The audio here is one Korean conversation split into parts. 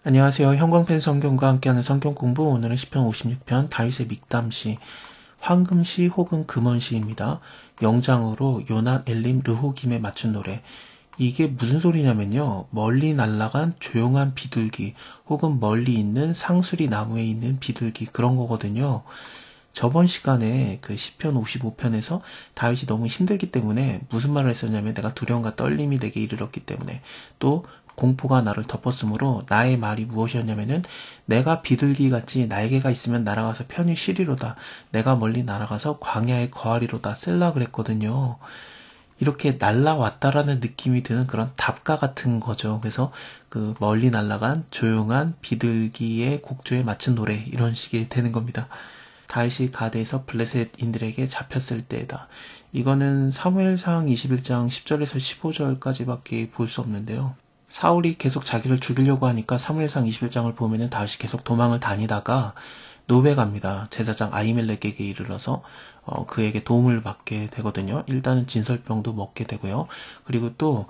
안녕하세요. 형광펜 성경과 함께하는 성경 공부. 오늘은 시편 56편 다윗의 믹담시, 황금시 혹은 금원시입니다. 영장으로 요낫, 엘림, 르호김에 맞춘 노래. 이게 무슨 소리냐면요. 멀리 날아간 조용한 비둘기 혹은 멀리 있는 상수리 나무에 있는 비둘기, 그런 거거든요. 저번 시간에 그 시편 55편에서 다윗이 너무 힘들기 때문에 무슨 말을 했었냐면, 내가 두려움과 떨림이 내게 이르렀기 때문에, 또 공포가 나를 덮었으므로 나의 말이 무엇이었냐면은, 내가 비둘기같이 날개가 있으면 날아가서 편히 쉬리로다. 내가 멀리 날아가서 광야에 거하리로다. 셀라 그랬거든요. 이렇게 날라왔다라는 느낌이 드는 그런 답가 같은 거죠. 그래서 그 멀리 날아간 조용한 비둘기의 곡조에 맞춘 노래, 이런 식이 되는 겁니다. 다윗이 가드에서 블레셋인들에게 잡혔을 때다. 이거는 사무엘상 21장 10절에서 15절까지밖에 볼 수 없는데요. 사울이 계속 자기를 죽이려고 하니까 사무엘상 21장을 보면은 다윗이 계속 도망을 다니다가 노베 갑니다. 제사장 아히멜렉에게 이르러서 그에게 도움을 받게 되거든요. 일단은 진설병도 먹게 되고요. 그리고 또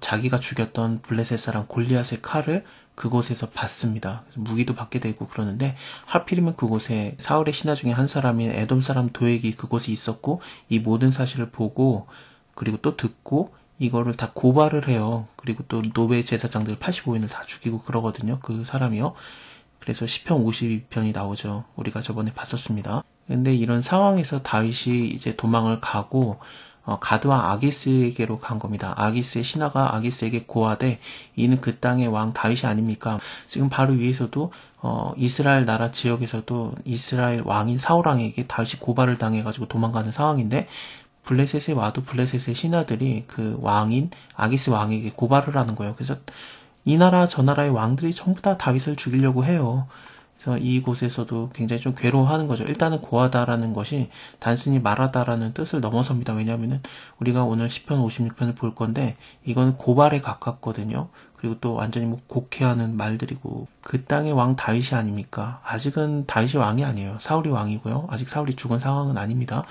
자기가 죽였던 블레셋 사람 골리앗의 칼을 그곳에서 받습니다. 무기도 받게 되고 그러는데, 하필이면 그곳에 사울의 신하 중에 한 사람인 에돔 사람 도액이 그곳에 있었고, 이 모든 사실을 보고 그리고 또 듣고 이거를 다 고발을 해요. 그리고 또 노베 제사장들 85인을 다 죽이고 그러거든요. 그 사람이요. 그래서 시편 52편이 나오죠. 우리가 저번에 봤었습니다. 근데 이런 상황에서 다윗이 이제 도망을 가고 가드와 아기스에게로 간 겁니다. 아기스의 신하가 아기스에게 고하되, 이는 그 땅의 왕 다윗이 아닙니까? 지금 바로 위에서도 이스라엘 나라 지역에서도 이스라엘 왕인 사울 왕에게 다윗이 고발을 당해가지고 도망가는 상황인데, 블레셋에 와도 블레셋의 신하들이 그 왕인 아기스 왕에게 고발을 하는 거예요. 그래서 이 나라 저 나라의 왕들이 전부 다 다윗을 죽이려고 해요. 그래서 이곳에서도 굉장히 좀 괴로워하는 거죠. 일단은 고하다라는 것이 단순히 말하다라는 뜻을 넘어섭니다. 왜냐하면은 우리가 오늘 시편 56편을 볼 건데, 이거는 고발에 가깝거든요. 그리고 또 완전히 뭐 곡해하는 말들이고, 그 땅의 왕 다윗이 아닙니까? 아직은 다윗이 왕이 아니에요. 사울이 왕이고요. 아직 사울이 죽은 상황은 아닙니다.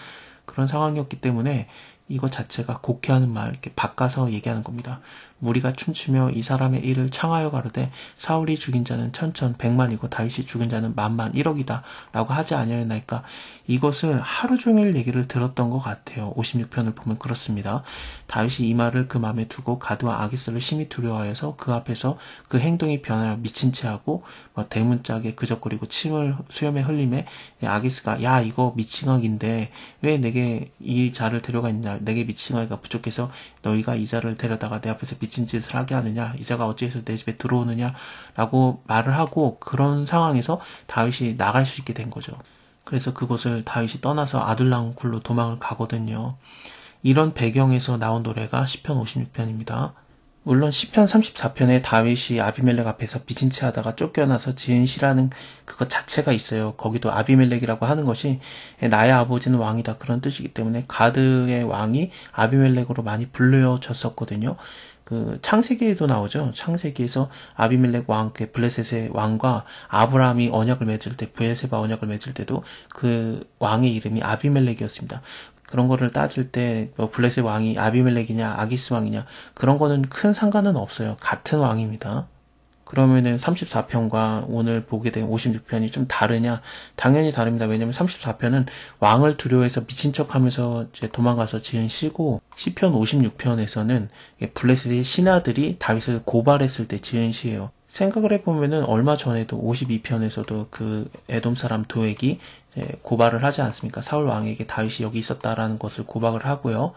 그런 상황이었기 때문에 이것 자체가 곡해하는 말, 이렇게 바꿔서 얘기하는 겁니다. 무리가 춤추며 이 사람의 일을 창하여 가로되, 사울이 죽인 자는 천천 백만이고 다윗이 죽인 자는 만만 1억이다 라고 하지 아니하였나이까. 이것을 하루 종일 얘기를 들었던 것 같아요. 56편을 보면 그렇습니다. 다윗이 이 말을 그 마음에 두고 가드와 아기스를 심히 두려워하여서 그 앞에서 그 행동이 변하여 미친 채 하고 대문짝에 그적거리고 침을 수염에 흘리매, 아기스가 야 이거 미칭학인데 왜 내게 이 자를 데려가 있냐, 내게 미칭하기가 부족해서 너희가 이 자를 데려다가 내 앞에서 미친 짓을 하게 하느냐, 이 자가 어찌해서 내 집에 들어오느냐 라고 말을 하고, 그런 상황에서 다윗이 나갈 수 있게 된 거죠. 그래서 그곳을 다윗이 떠나서 아둘람 굴로 도망을 가거든요. 이런 배경에서 나온 노래가 시편 56편입니다. 물론 시편 34편에 다윗이 아비멜렉 앞에서 미친 채 하다가 쫓겨나서 지은 시라는 그것 자체가 있어요. 거기도 아비멜렉이라고 하는 것이 나의 아버지는 왕이다, 그런 뜻이기 때문에 가드의 왕이 아비멜렉으로 많이 불려졌었거든요. 그 창세기에도 나오죠. 창세기에서 아비멜렉 왕, 그 블레셋의 왕과 아브라함이 언약을 맺을 때, 브엘세바 언약을 맺을 때도 그 왕의 이름이 아비멜렉이었습니다. 그런 거를 따질 때 블레셋 왕이 아비멜렉이냐 아기스 왕이냐, 그런 거는 큰 상관은 없어요. 같은 왕입니다. 그러면은 34편과 오늘 보게 된 56편이 좀 다르냐? 당연히 다릅니다. 왜냐면 34편은 왕을 두려워해서 미친 척하면서 이제 도망가서 지은 시고, 시편 56편에서는 블레셋의 신하들이 다윗을 고발했을 때 지은 시예요. 생각을 해보면은 얼마 전에도 52편에서도 그 에돔 사람 도액이 고발을 하지 않습니까? 사울 왕에게 다윗이 여기 있었다라는 것을 고발을 하고요.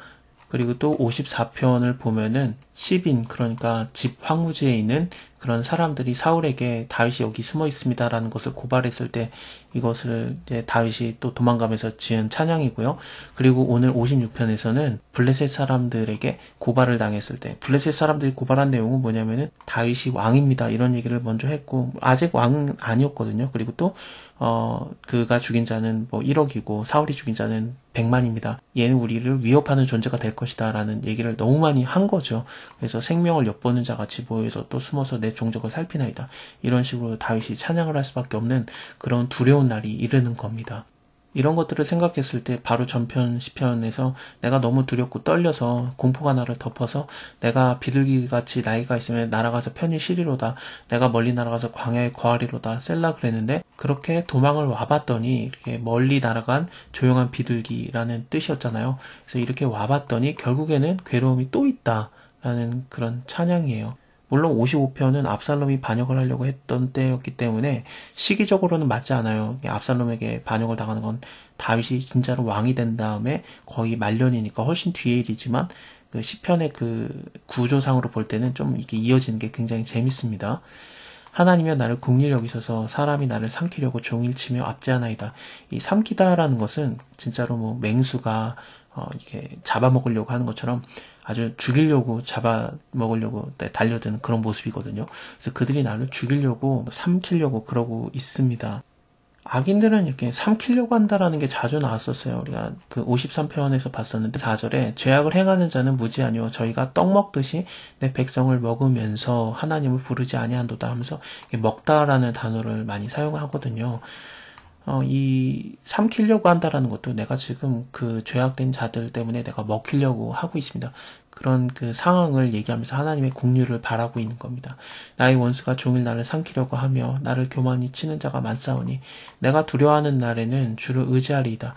그리고 또 54편을 보면은 시빈, 그러니까 집 황무지에 있는 그런 사람들이 사울에게 다윗이 여기 숨어 있습니다라는 것을 고발했을 때, 이것을 이제 다윗이 또 도망가면서 지은 찬양이고요. 그리고 오늘 56편에서는 블레셋 사람들에게 고발을 당했을 때, 블레셋 사람들이 고발한 내용은 뭐냐면은 다윗이 왕입니다, 이런 얘기를 먼저 했고, 아직 왕은 아니었거든요. 그리고 또 그가 죽인 자는 뭐 1억이고 사울이 죽인 자는 100만입니다. 얘는 우리를 위협하는 존재가 될 것이다 라는 얘기를 너무 많이 한 거죠. 그래서 생명을 엿보는 자 같이 보여서 또 숨어서 내 종족을 살피나이다, 이런 식으로 다윗이 찬양을 할 수밖에 없는 그런 두려운 날이 이르는 겁니다. 이런 것들을 생각했을 때 바로 전편 시편에서 내가 너무 두렵고 떨려서 공포가 나를 덮어서 내가 비둘기같이 나이가 있으면 날아가서 편히 쉬리로다. 내가 멀리 날아가서 광야에 거하리로다. 셀라 그랬는데 그렇게 도망을 와봤더니 이렇게 멀리 날아간 조용한 비둘기라는 뜻이었잖아요. 그래서 이렇게 와봤더니 결국에는 괴로움이 또 있다라는 그런 찬양이에요. 물론 55편은 압살롬이 반역을 하려고 했던 때였기 때문에 시기적으로는 맞지 않아요. 압살롬에게 반역을 당하는 건 다윗이 진짜로 왕이 된 다음에 거의 말년이니까 훨씬 뒤의 일이지만 그 시편의 그 구조상으로 볼 때는 좀 이게 이어지는 게 굉장히 재밌습니다. 하나님이여 나를 긍휼히 여기소서 사람이 나를 삼키려고 종일 치며 압제하나이다. 이 삼키다라는 것은 진짜로 뭐 맹수가 이렇게 잡아먹으려고 하는 것처럼 아주 죽이려고 잡아먹으려고 달려드는 그런 모습이거든요. 그래서 그들이 나를 죽이려고 삼키려고 그러고 있습니다. 악인들은 이렇게 삼키려고 한다라는 게 자주 나왔었어요. 우리가 그 53편에서 봤었는데 4절에 죄악을 행하는 자는 무지하니요 저희가 떡 먹듯이 내 백성을 먹으면서 하나님을 부르지 아니한도다 하면서 먹다라는 단어를 많이 사용하거든요. 이 삼키려고 한다라는 것도 내가 지금 그 죄악된 자들 때문에 내가 먹히려고 하고 있습니다. 그런 그 상황을 얘기하면서 하나님의 긍휼을 바라고 있는 겁니다. 나의 원수가 종일 나를 삼키려고 하며 나를 교만히 치는 자가 많사오니 내가 두려워하는 날에는 주를 의지하리이다.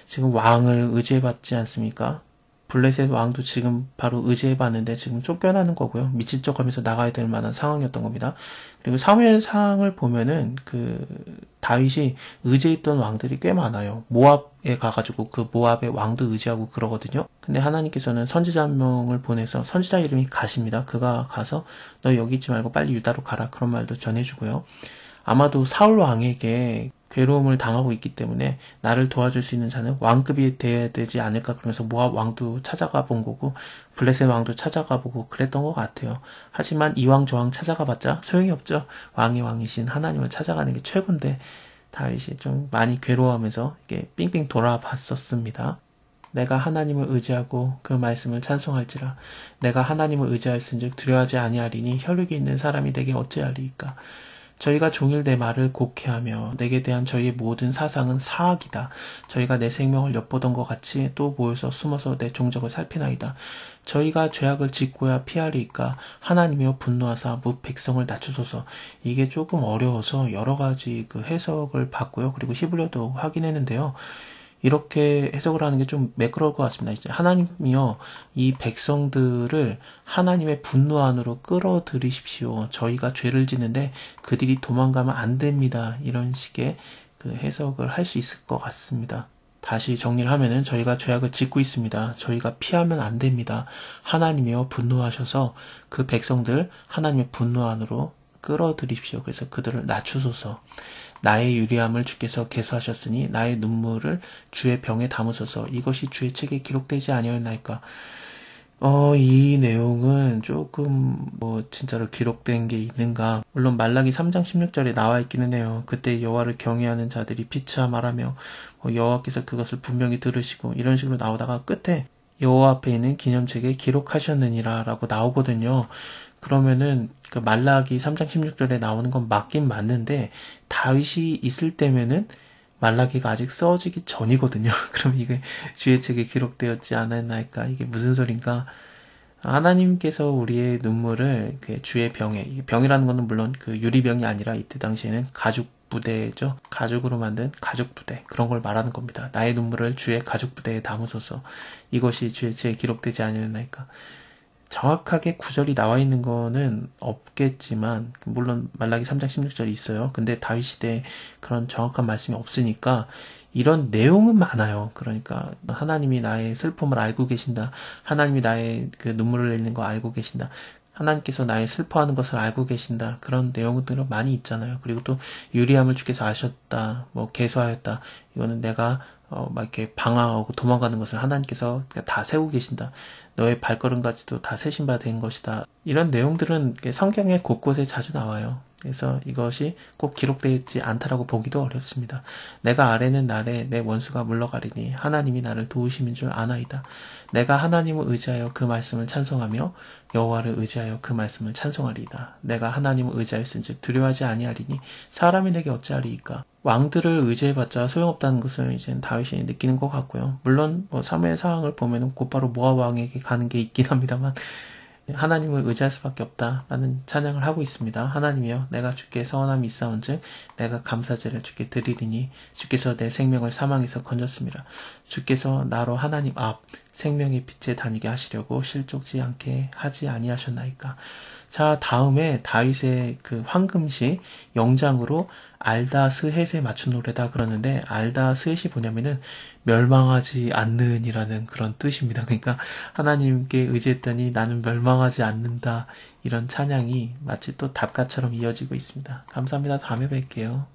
지금 왕을 의지해봤지 않습니까? 블레셋 왕도 지금 바로 의지해봤는데 지금 쫓겨나는 거고요. 미칠 척하면서 나가야 될 만한 상황이었던 겁니다. 그리고 사무엘상을 보면은 그 다윗이 의지했던 왕들이 꽤 많아요. 모압에 가가지고 그 모압의 왕도 의지하고 그러거든요. 근데 하나님께서는 선지자 한 명을 보내서 선지자 이름이 갓입니다. 그가 가서 너 여기 있지 말고 빨리 유다로 가라 그런 말도 전해주고요. 아마도 사울 왕에게 괴로움을 당하고 있기 때문에 나를 도와줄 수 있는 자는 왕급이 돼야 되지 않을까 그러면서 모압 왕도 찾아가 본 거고 블레셋 왕도 찾아가 보고 그랬던 것 같아요. 하지만 이 왕 저 왕 찾아가 봤자 소용이 없죠. 왕의 왕이신 하나님을 찾아가는 게 최고인데 다윗이 좀 많이 괴로워하면서 이렇게 삥삥 돌아봤었습니다. 내가 하나님을 의지하고 그 말씀을 찬송할지라 내가 하나님을 의지하였은즉 두려워하지 아니하리니 혈육이 있는 사람이 내게 어찌하리이까. 저희가 종일 내 말을 곡해하며 내게 대한 저희의 모든 사상은 사악이다. 저희가 내 생명을 엿보던 것 같이 또 모여서 숨어서 내 종적을 살피나이다. 저희가 죄악을 짓고야 피하리이까. 하나님이여 분노하사 무 백성을 낮추소서. 이게 조금 어려워서 여러 가지 그 해석을 봤고요. 그리고 히브리어도 확인했는데요. 이렇게 해석을 하는 게 좀 매끄러울 것 같습니다. 이제 하나님이여 이 백성들을 하나님의 분노 안으로 끌어들이십시오. 저희가 죄를 짓는데 그들이 도망가면 안 됩니다. 이런 식의 그 해석을 할 수 있을 것 같습니다. 다시 정리를 하면은 저희가 죄악을 짓고 있습니다. 저희가 피하면 안 됩니다. 하나님이여 분노하셔서 그 백성들 하나님의 분노 안으로 끌어들이십시오. 그래서 그들을 낮추소서. 나의 유리함을 주께서 계수하셨으니 나의 눈물을 주의 병에 담으소서. 이것이 주의 책에 기록되지 아니었나이까. 이 내용은 조금 진짜로 기록된 게 있는가. 물론 말라기 3장 16절에 나와 있기는 해요. 그때 여호와를 경외하는 자들이 피차 말하며 여호와께서 그것을 분명히 들으시고 이런 식으로 나오다가 끝에 여호와 앞에 있는 기념책에 기록하셨느니라 라고 나오거든요. 그러면은 그 말라기 3장 16절에 나오는 건 맞긴 맞는데 다윗이 있을 때면은 말라기가 아직 써지기 전이거든요. 그럼 이게 주의 책에 기록되었지 않았나이까? 이게 무슨 소린가? 하나님께서 우리의 눈물을 그 주의 병에, 병이라는 거는 물론 그 유리병이 아니라 이때 당시에는 가죽 부대죠. 가죽으로 만든 가죽 부대. 그런 걸 말하는 겁니다. 나의 눈물을 주의 가죽 부대에 담으소서. 이것이 주의 책에 기록되지 않았나이까? 정확하게 구절이 나와 있는 거는 없겠지만 물론 말라기 3장 16절이 있어요. 근데 다윗 시대에 그런 정확한 말씀이 없으니까 이런 내용은 많아요. 그러니까 하나님이 나의 슬픔을 알고 계신다. 하나님이 나의 그 눈물을 흘리는 거 알고 계신다. 하나님께서 나의 슬퍼하는 것을 알고 계신다. 그런 내용들은 많이 있잖아요. 그리고 또 유리함을 주께서 아셨다. 계수하였다. 이거는 내가 막 이렇게 방황하고 도망가는 것을 하나님께서 다 세우고 계신다. 너의 발걸음까지도 다 세신 바 된 것이다. 이런 내용들은 성경의 곳곳에 자주 나와요. 그래서 이것이 꼭 기록되어 있지 않다라고 보기도 어렵습니다. 내가 아뢰는 날에 내 원수가 물러가리니 하나님이 나를 도우심인 줄 아나이다. 내가 하나님을 의지하여 그 말씀을 찬송하며 여호와를 의지하여 그 말씀을 찬송하리이다. 내가 하나님을 의지하였은즉 두려워하지 아니하리니 사람이 내게 어찌하리이까. 왕들을 의지해봤자 소용없다는 것을 이제 다윗이 느끼는 것 같고요. 물론 뭐 사무엘 상황을 보면은 곧바로 모압 왕에게 가는 게 있긴 합니다만 하나님을 의지할 수밖에 없다라는 찬양을 하고 있습니다. 하나님이여 내가 주께 서원함이 있사온즉 내가 감사제를 주께 드리리니 주께서 내 생명을 사망에서 건졌습니다. 주께서 나로 하나님 앞 생명의 빛에 다니게 하시려고 실족지 않게 하지 아니하셨나이까. 자, 다음에 다윗의 그 황금시 영장으로 알다 스헷에 맞춘 노래다 그러는데, 알다 스헷이 뭐냐면은 멸망하지 않는 이라는 그런 뜻입니다. 그러니까 하나님께 의지했더니 나는 멸망하지 않는다, 이런 찬양이 마치 또 답가처럼 이어지고 있습니다. 감사합니다. 다음에 뵐게요.